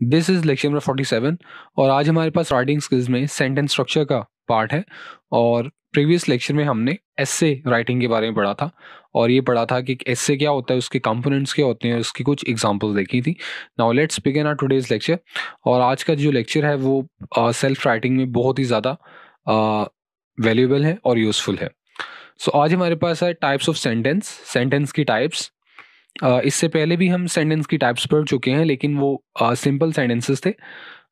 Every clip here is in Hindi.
दिस इज़ लेक्चर नंबर 47 और आज हमारे पास राइटिंग स्किल्स में सेंटेंस स्ट्रक्चर का पार्ट है। और प्रीवियस लेक्चर में हमने एस्से राइटिंग के बारे में पढ़ा था और ये पढ़ा था कि एस्से क्या होता है, उसके कंपोनेंट्स क्या होते हैं, उसकी कुछ एग्जांपल्स देखी थी। Now let's begin our today's lecture. और आज का जो लेक्चर है वो सेल्फ राइटिंग में बहुत ही ज़्यादा वैल्यूएबल है और यूज़फुल है। सो आज हमारे पास है टाइप्स ऑफ सेंटेंस की टाइप्स। इससे पहले भी हम सेंटेंस की टाइप्स पढ़ चुके हैं, लेकिन वो सिंपल सेंटेंसेस थे।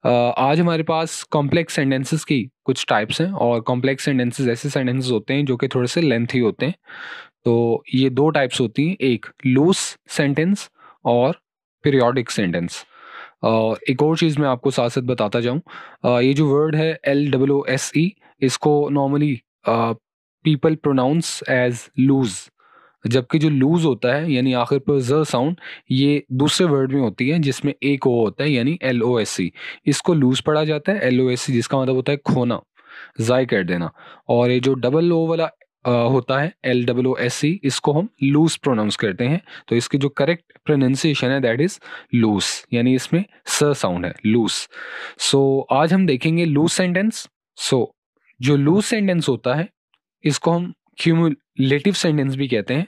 आज हमारे पास कॉम्प्लेक्स सेंटेंसेस की कुछ टाइप्स हैं और कॉम्प्लेक्स सेंटेंसेस ऐसे सेंटेंसेस होते हैं जो कि थोड़े से लेंथी होते हैं। तो ये दो टाइप्स होती हैं, एक लूज सेंटेंस और पीरियोडिक सेंटेंस। एक और चीज़ मैं आपको साथ साथ बताता जाऊँ, ये जो वर्ड है LOOSE, इसको normally people pronounce as loose, जबकि जो लूज होता है यानी आखिर पर ज साउंड, ये दूसरे वर्ड में होती है जिसमें एक ओ होता है यानी LOSE। इसको लूज पढ़ा जाता है LOSE, जिसका मतलब होता है खोना, ज़ाय कर देना। और ये जो डबल ओ वाला होता है LOOSE, इसको हम लूज प्रोनाउंस करते हैं। तो इसकी जो करेक्ट प्रोनाउंसिएशन है दैट इज लूज, यानी इसमें स साउंड है, लूज। सो आज हम देखेंगे लूज सेंटेंस। सो जो लूज सेंटेंस होता है इसको हम क्यूमुलेटिव सेंटेंस भी कहते हैं।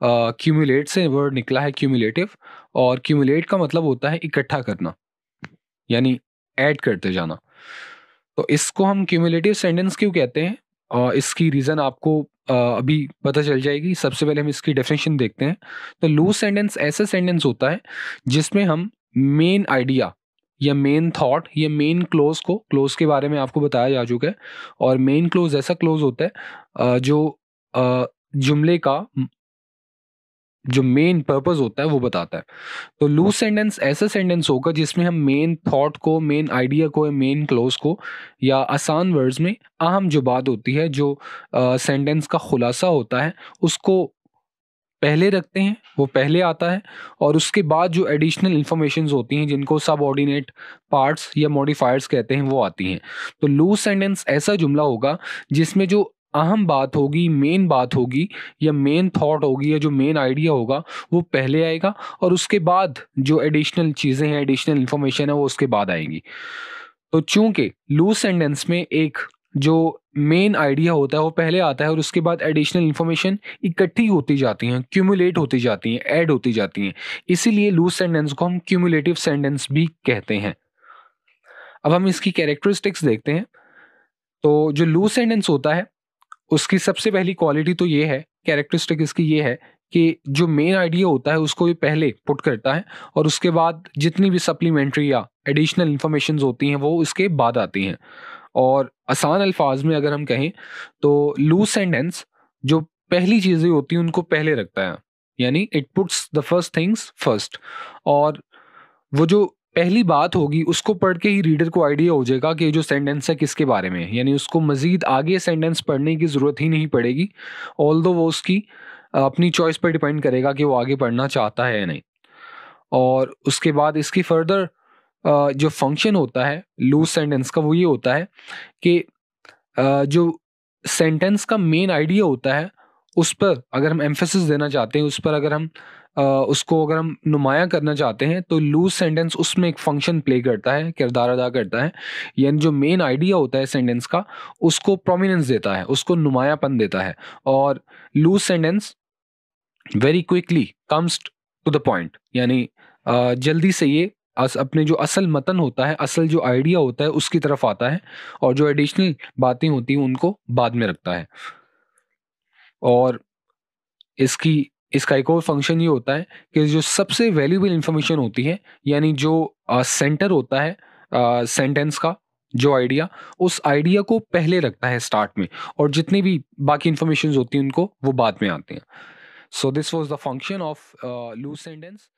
क्यूमुलेट से वर्ड निकला है क्यूमुलेटिव, और क्यूमुलेट का मतलब होता है इकट्ठा करना, यानी ऐड करते जाना। तो इसको हम क्यूमुलेटिव सेंटेंस क्यों कहते हैं, इसकी रीज़न आपको अभी पता चल जाएगी। सबसे पहले हम इसकी डेफिनेशन देखते हैं। तो लूज सेंटेंस ऐसा सेंटेंस होता है जिसमें हम मेन आइडिया या मेन थॉट या मेन क्लोज के बारे में आपको बताया जा चुका है। और मेन क्लोज ऐसा क्लोज होता है जो जुमले का जो मेन पर्पस होता है वो बताता है। तो लूज सेंटेंस ऐसा सेंटेंस होगा जिसमें हम मेन थॉट को, मेन आइडिया को, मेन क्लोज को, या आसान वर्ड्स में अहम जो बात होती है, जो सेंटेंस का खुलासा होता है, उसको पहले रखते हैं, वो पहले आता है। और उसके बाद जो एडिशनल इंफॉर्मेशंस होती हैं जिनको सबऑर्डिनेट पार्ट्स या मॉडिफायर्स कहते हैं वो आती हैं। तो लूज सेंटेंस ऐसा जुमला होगा जिसमें जो अहम बात होगी, मेन बात होगी, या मेन थॉट होगी, या जो मेन आइडिया होगा वो पहले आएगा, और उसके बाद जो एडिशनल चीज़ें हैं, एडिशनल इंफॉर्मेशन है, वो उसके बाद आएगी। तो चूंकि लूज सेंटेंस में एक जो मेन आइडिया होता है वो पहले आता है और उसके बाद एडिशनल इंफॉर्मेशन इकट्ठी होती जाती हैं, क्यूमुलेट होती जाती हैं, ऐड होती जाती हैं, इसीलिए लूज सेंटेंस को हम क्यूमुलेटिव सेंटेंस भी कहते हैं। अब हम इसकी कैरेक्टरिस्टिक्स देखते हैं। तो जो लूज सेंटेंस होता है उसकी सबसे पहली क्वालिटी तो ये है, कैरेक्टरिस्टिक इसकी ये है कि जो मेन आइडिया होता है उसको ये पहले पुट करता है, और उसके बाद जितनी भी सप्लीमेंट्री या एडिशनल इंफॉर्मेशन होती हैं वो इसके बाद आती हैं। और आसान अल्फाज में अगर हम कहें तो लूज सेंटेंस जो पहली चीज़ें होती हैं उनको पहले रखता है, यानी it puts the first things first. और वो जो पहली बात होगी उसको पढ़ के ही रीडर को आइडिया हो जाएगा कि जो सेंटेंस है किसके बारे में है, यानी उसको मज़ीद आगे सेंटेंस पढ़ने की ज़रूरत ही नहीं पड़ेगी। ऑल्दो वो उसकी अपनी चॉइस पर डिपेंड करेगा कि वो आगे पढ़ना चाहता है या नहीं। और उसके बाद इसकी फर्दर जो फंक्शन होता है लूज सेंटेंस का वो ये होता है कि जो सेंटेंस का मेन आइडिया होता है उस पर अगर हम एम्फेसिस देना चाहते हैं, उस पर अगर हम उसको अगर हम नुमाया करना चाहते हैं, तो लूज सेंटेंस उसमें एक फंक्शन प्ले करता है, किरदार अदा करता है। यानी जो मेन आइडिया होता है सेंटेंस का उसको प्रोमिनेंस देता है, उसको नुमायापन देता है। और loose sentence very quickly comes to the point, यानी जल्दी से ये अपने जो असल मतन होता है, असल जो आइडिया होता है उसकी तरफ आता है, और जो एडिशनल बातें होती हैं उनको बाद में रखता है। और इसकी इसका एक और फंक्शन ये होता है कि जो सबसे वैल्यूएबल इंफॉर्मेशन होती है, यानी जो सेंटर होता है सेंटेंस का, जो आइडिया, उस आइडिया को पहले रखता है स्टार्ट में, और जितनी भी बाकी इंफॉर्मेशन होती हैं उनको वो बाद में आते हैं। So this was the function of loose sentence.